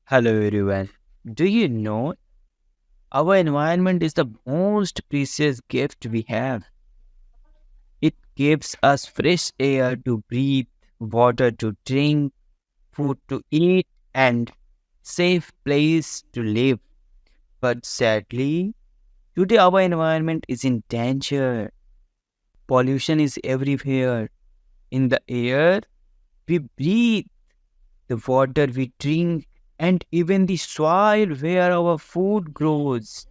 Hello everyone. Do you know our environment is the most precious gift we have? It gives us fresh air to breathe, water to drink, food to eat, and safe place to live. But sadly, today our environment is in danger. Pollution is everywhere. In the air we breathe, the water we drink, and even the soil where our food grows.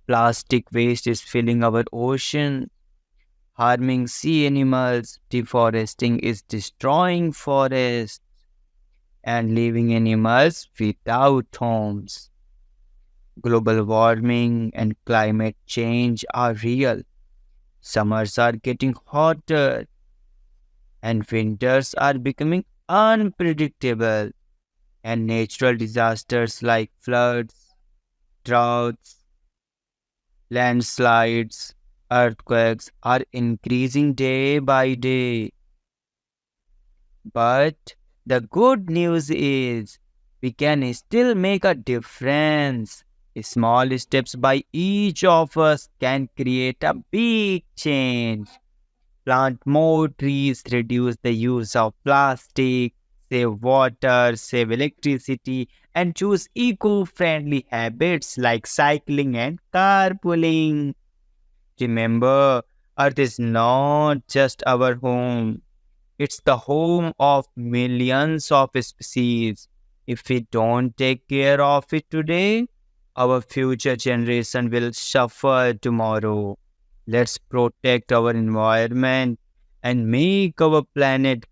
Plastic waste is filling our ocean, harming sea animals. Deforesting is destroying forests and leaving animals without homes. Global warming and climate change are real. Summers are getting hotter and winters are becoming unpredictable. And natural disasters like floods, droughts, landslides, earthquakes are increasing day by day. But the good news is we can still make a difference. Small steps by each of us can create a big change. Plant more trees, reduce the use of plastic, save water, save electricity, and choose eco friendly habits like cycling and carpooling. Remember, Earth is not just our home, it's the home of millions of species. If we don't take care of it today, our future generation will suffer tomorrow. Let's protect our environment and make our planet